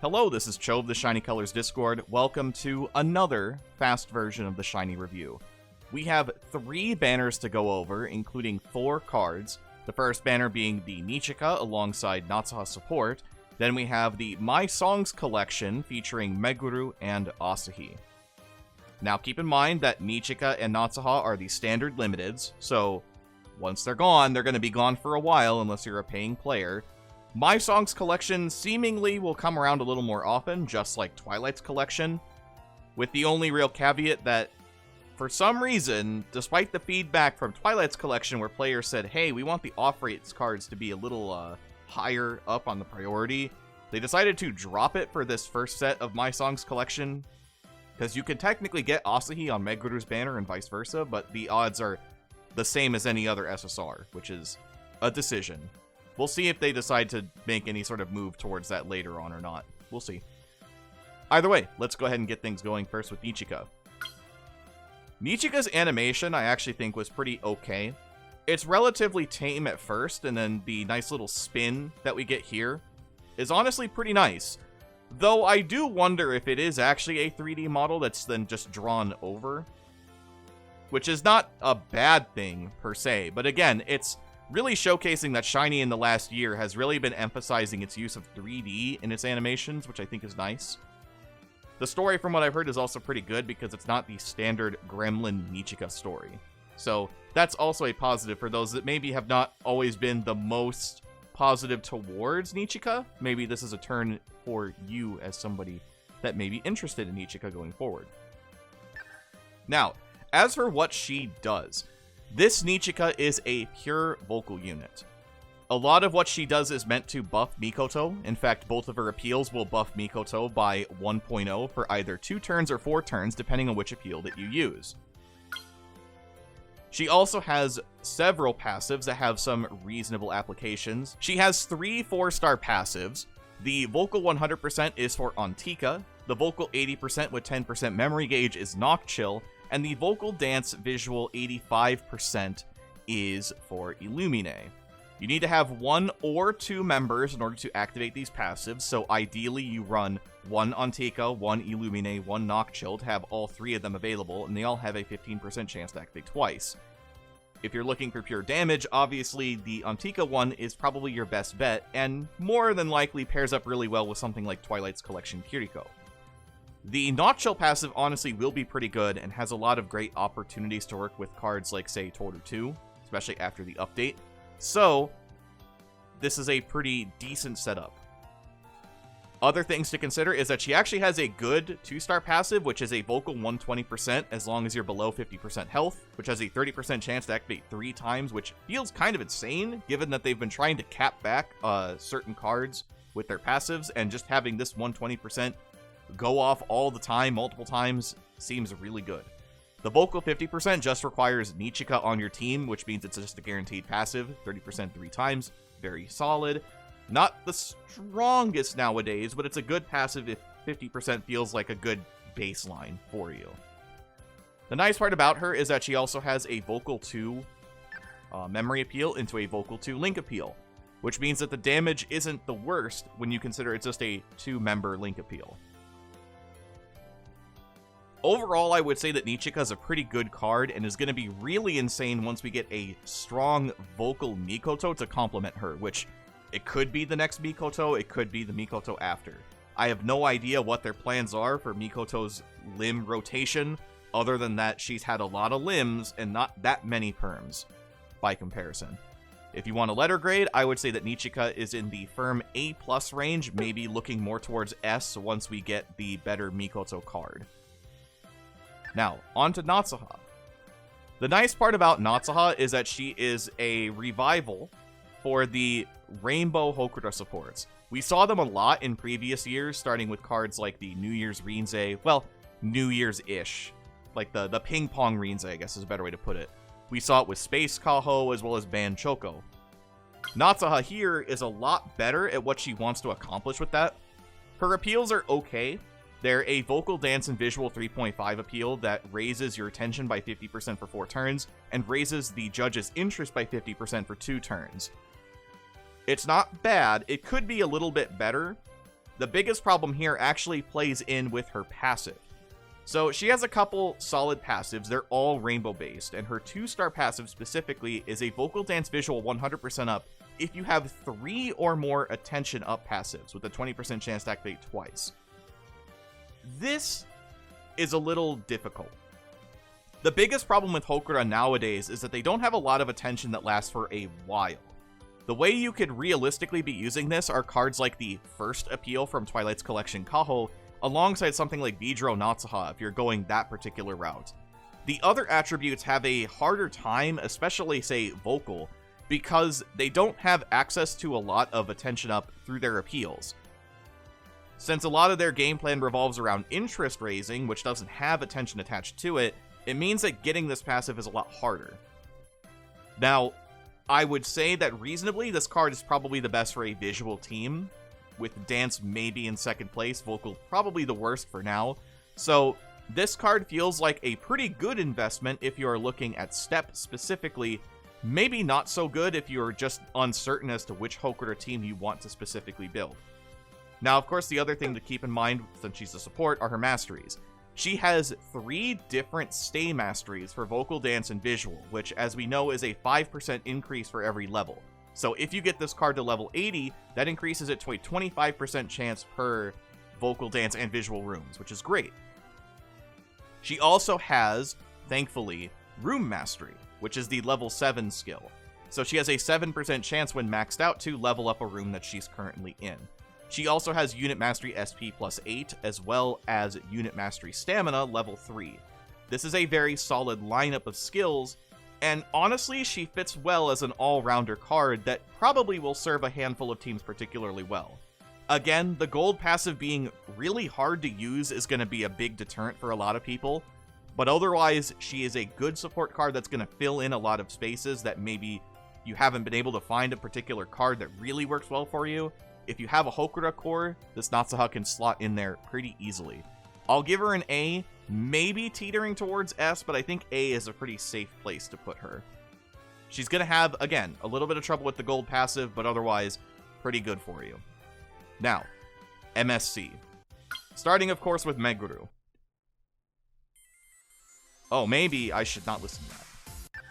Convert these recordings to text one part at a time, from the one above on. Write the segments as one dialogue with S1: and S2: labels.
S1: Hello, this is Cho of the Shiny Colors Discord. Welcome to another fast version of the Shiny Review. We have 3 banners to go over, including 4 cards. The first banner being the Nichika alongside Natsuha support. Then we have the My Songs collection featuring Meguru and Asahi. Now keep in mind that Nichika and Natsuha are the standard limiteds, so once they're gone, they're going to be gone for a while unless you're a paying player. My Songs collection seemingly will come around a little more often, just like Twilight's collection, with the only real caveat that, for some reason, despite the feedback from Twilight's collection where players said, hey, we want the off-rates cards to be a little higher up on the priority, they decided to drop it for this first set of My Songs collection, because you can technically get Asahi on Meguru's banner and vice versa, but the odds are the same as any other SSR, which is a decision. We'll see if they decide to make any sort of move towards that later on or not. We'll see. Either way, let's go ahead and get things going first with Nichika. Nichika's animation I actually think was pretty okay. It's relatively tame at first, and then the nice little spin that we get here is honestly pretty nice. Though I do wonder if it is actually a 3D model that's then just drawn over. Which is not a bad thing, per se. But again, it's really showcasing that Shiny in the last year has really been emphasizing its use of 3D in its animations, which I think is nice. The story, from what I've heard, is also pretty good because it's not the standard Gremlin Nichika story. So that's also a positive for those that maybe have not always been the most positive towards Nichika. Maybe this is a turn for you as somebody that may be interested in Nichika going forward. Now, as for what she does, this Nichika is a pure vocal unit. A lot of what she does is meant to buff Mikoto. In fact, both of her appeals will buff Mikoto by 1.0 for either 2 turns or 4 turns, depending on which appeal that you use. She also has several passives that have some reasonable applications. She has 3 4-star passives. The Vocal 100% is for Nichika, the Vocal 80% with 10% memory gauge is Nocchill, and the Vocal Dance Visual 85% is for Illumine. You need to have 1 or 2 members in order to activate these passives, so ideally you run 1 Nichika, 1 Illumine, 1 Nocchill to have all 3 of them available, and they all have a 15% chance to activate twice. If you're looking for pure damage, obviously the Nichika one is probably your best bet, and more than likely pairs up really well with something like Twilight's Collection Kiriko. The Nocchill passive honestly will be pretty good and has a lot of great opportunities to work with cards like, say, Toru 2, especially after the update. So, this is a pretty decent setup. Other things to consider is that she actually has a good 2-star passive, which is a Vocal 120% as long as you're below 50% health, which has a 30% chance to activate 3 times, which feels kind of insane, given that they've been trying to cap back certain cards with their passives, and just having this 120% go off all the time, multiple times, seems really good. The Vocal 50% just requires Nichika on your team, which means it's just a guaranteed passive, 30% 3 times, very solid. Not the strongest nowadays, but it's a good passive if 50% feels like a good baseline for you. The nice part about her is that she also has a Vocal 2 memory appeal into a Vocal 2 link appeal, which means that the damage isn't the worst when you consider it's just a 2-member link appeal. Overall, I would say that Nichika is a pretty good card and is going to be really insane once we get a strong vocal Mikoto to complement her, which it could be the next Mikoto, it could be the Mikoto after. I have no idea what their plans are for Mikoto's limb rotation, other than that she's had a lot of limbs and not that many perms by comparison. If you want a letter grade, I would say that Nichika is in the firm A+ range, maybe looking more towards S once we get the better Mikoto card. Now, on to Natsuha. The nice part about Natsuha is that she is a revival for the Rainbow Hokuto supports. We saw them a lot in previous years, starting with cards like the New Year's Rinzai, well, New Year's-ish. Like the Ping Pong Rinzai, I guess is a better way to put it. We saw it with Space Kaho as well as Ban Choco. Natsuha here is a lot better at what she wants to accomplish with that. Her appeals are okay. They're a Vocal Dance and Visual 3.5 appeal that raises your attention by 50% for 4 turns, and raises the judge's interest by 50% for 2 turns. It's not bad, it could be a little bit better, The biggest problem here actually plays in with her passive. So she has a couple solid passives, they're all rainbow based, and her 2-star passive specifically is a vocal dance visual 100% up if you have 3 or more attention up passives with a 20% chance to activate twice. This is a little difficult. The biggest problem with Hokura nowadays is that they don't have a lot of attention that lasts for a while. The way you could realistically be using this are cards like the first appeal from Twilight's Collection Kaho, alongside something like Vidro Natsuha if you're going that particular route. The other attributes have a harder time, especially say vocal, because they don't have access to a lot of attention up through their appeals. Since a lot of their game plan revolves around interest raising, which doesn't have attention attached to it, it means that getting this passive is a lot harder. Now, I would say that reasonably this card is probably the best for a visual team, with Dance maybe in second place, Vocal probably the worst for now. So this card feels like a pretty good investment if you are looking at Step specifically, maybe not so good if you're just uncertain as to which Hokura team you want to specifically build. Now, of course, the other thing to keep in mind, since she's a support, are her masteries. She has 3 different stay masteries for Vocal, Dance, and Visual, which, as we know, is a 5% increase for every level. So if you get this card to level 80, that increases it to a 25% chance per Vocal, Dance, and Visual rooms, which is great. She also has, thankfully, Room Mastery, which is the level 7 skill. So she has a 7% chance when maxed out to level up a room that she's currently in. She also has Unit Mastery SP plus 8, as well as Unit Mastery Stamina level 3. This is a very solid lineup of skills, and honestly, she fits well as an all-rounder card that probably will serve a handful of teams particularly well. Again, the gold passive being really hard to use is going to be a big deterrent for a lot of people, but otherwise, she is a good support card that's going to fill in a lot of spaces that maybe you haven't been able to find a particular card that really works well for you. If you have a Hokura core, this Natsuha can slot in there pretty easily. I'll give her an A, maybe teetering towards S, but I think A is a pretty safe place to put her. She's going to have, again, a little bit of trouble with the gold passive, but otherwise, pretty good for you. Now, MSC. Starting, of course, with Meguru. Oh, maybe I should not listen to that.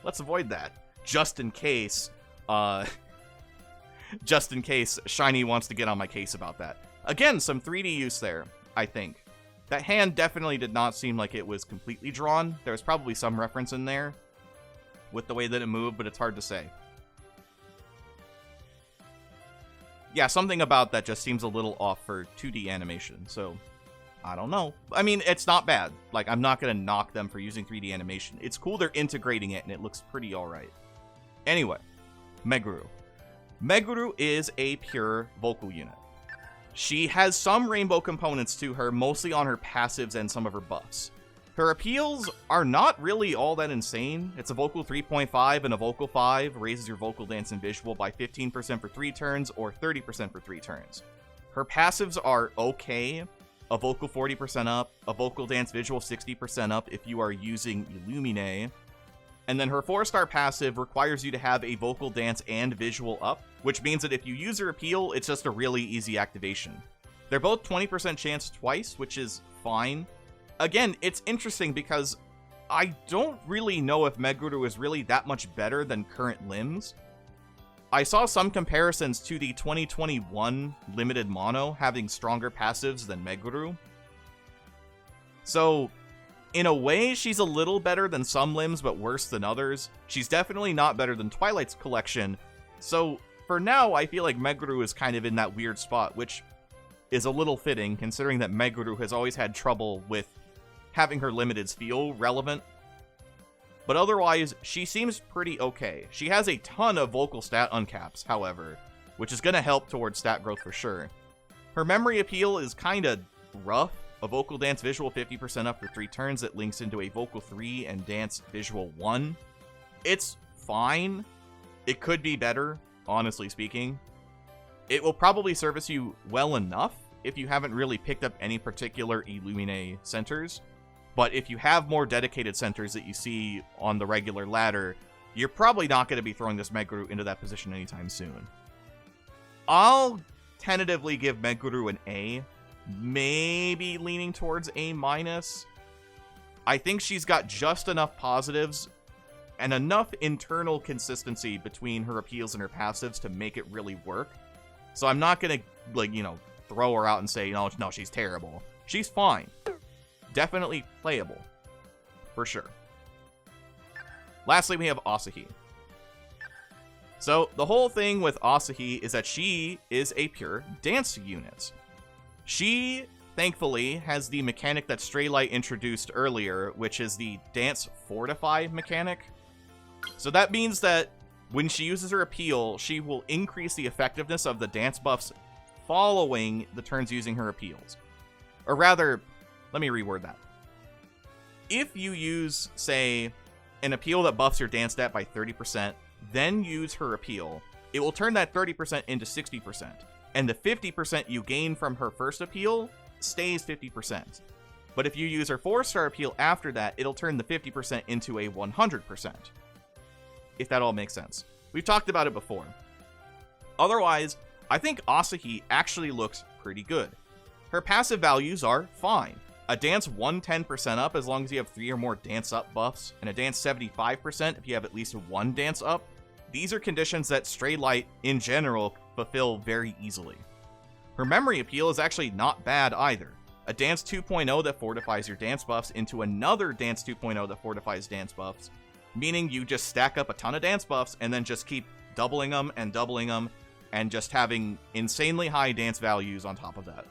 S1: Let's avoid that, just in case Shiny wants to get on my case about that. Again, some 3D use there, I think. That hand definitely did not seem like it was completely drawn. There was probably some reference in there with the way that it moved, but it's hard to say. Yeah, something about that just seems a little off for 2D animation, so I don't know. I mean, it's not bad. Like, I'm not going to knock them for using 3D animation. It's cool they're integrating it, and it looks pretty alright. Anyway, Meguru. Meguru is a pure vocal unit. She has some rainbow components to her, mostly on her passives and some of her buffs. Her appeals are not really all that insane. It's a vocal 3.5 and a vocal 5, raises your vocal, dance, and visual by 15% for 3 turns or 30% for 3 turns. Her passives are okay. A vocal 40% up, a vocal dance visual 60% up if you are using Illumine. And then her 4-star passive requires you to have a vocal, dance, and visual up, which means that if you use her appeal, it's just a really easy activation. They're both 20% chance twice, which is fine. Again, it's interesting because I don't really know if Meguru is really that much better than current limbs. I saw some comparisons to the 2021 limited mono having stronger passives than Meguru. So, in a way, she's a little better than some limbs, but worse than others. She's definitely not better than Twilight's collection. So, for now, I feel like Meguru is kind of in that weird spot, which is a little fitting, considering that Meguru has always had trouble with having her limiteds feel relevant. But otherwise, she seems pretty okay. She has a ton of vocal stat uncaps, however, which is going to help towards stat growth for sure. Her memory appeal is kind of rough. A vocal dance visual 50% up for 3 turns that links into a vocal 3 and dance visual 1. It's fine. It could be better, honestly speaking. It will probably service you well enough if you haven't really picked up any particular Illumine centers. But if you have more dedicated centers that you see on the regular ladder, you're probably not going to be throwing this Meguru into that position anytime soon. I'll tentatively give Meguru an A, maybe leaning towards A-. I think she's got just enough positives and enough internal consistency between her appeals and her passives to make it really work. So I'm not gonna, like, you know, throw her out and say, no, she's terrible. She's fine. Definitely playable. For sure. Lastly, we have Asahi. So, the whole thing with Asahi is that she is a pure dance unit. She, thankfully, has the mechanic that Straylight introduced earlier, which is the Dance Fortify mechanic. So that means that when she uses her appeal, she will increase the effectiveness of the dance buffs following the turns using her appeals. Or rather, let me reword that. If you use, say, an appeal that buffs your dance stat by 30%, then use her appeal, it will turn that 30% into 60%. And the 50% you gain from her first appeal stays 50%. But if you use her 4-star appeal after that, it'll turn the 50% into a 100%. If that all makes sense. We've talked about it before. Otherwise, I think Asahi actually looks pretty good. Her passive values are fine. A dance 110% up as long as you have 3 or more dance up buffs, and a dance 75% if you have at least 1 dance up. These are conditions that Straylight, in general, fulfill very easily. Her memory appeal is actually not bad either. A dance 2.0 that fortifies your dance buffs into another dance 2.0 that fortifies dance buffs, meaning you just stack up a ton of dance buffs and then just keep doubling them and just having insanely high dance values on top of that.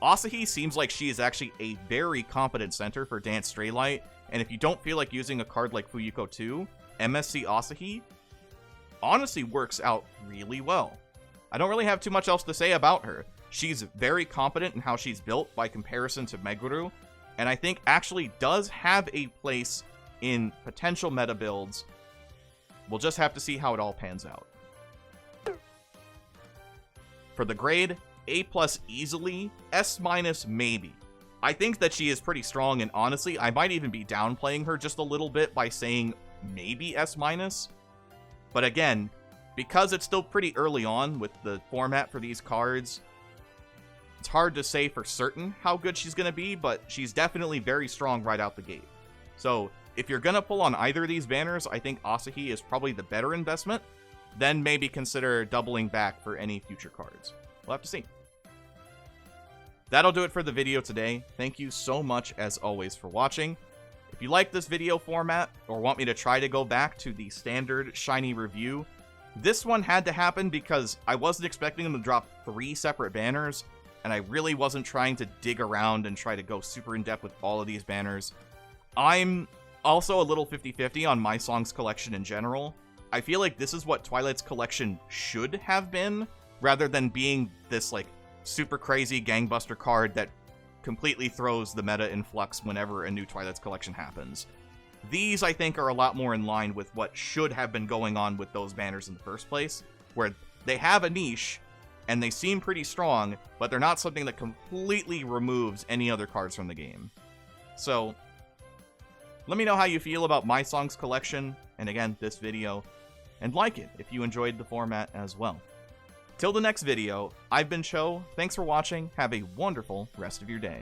S1: Asahi seems like she is actually a very competent center for Dance Straylight, and if you don't feel like using a card like Fuyuko 2, MSC Asahi honestly works out really well. I don't really have too much else to say about her. She's very competent in how she's built by comparison to Meguru, and I think actually does have a place in potential meta builds. We'll just have to see how it all pans out. For the grade, A+ easily, S- maybe. I think that she is pretty strong, and honestly, I might even be downplaying her just a little bit by saying maybe S-. But again, because it's still pretty early on with the format for these cards, it's hard to say for certain how good she's going to be, but she's definitely very strong right out the gate. So, if you're going to pull on either of these banners, I think Asahi is probably the better investment. Then maybe consider doubling back for any future cards. We'll have to see. That'll do it for the video today. Thank you so much, as always, for watching. If you like this video format, or want me to try to go back to the standard shiny review, this one had to happen because I wasn't expecting them to drop 3 separate banners, and I really wasn't trying to dig around and try to go super in-depth with all of these banners. I'm also a little 50-50 on My Songs collection in general. I feel like this is what Twilight's collection should have been, rather than being this, like, super crazy gangbuster card that completely throws the meta in flux whenever a new Twilight's collection happens. These, I think, are a lot more in line with what should have been going on with those banners in the first place, where they have a niche, and they seem pretty strong, but they're not something that completely removes any other cards from the game. So, let me know how you feel about My Songs collection, and again, this video, and like it if you enjoyed the format as well. Till the next video, I've been Cho, thanks for watching, have a wonderful rest of your day.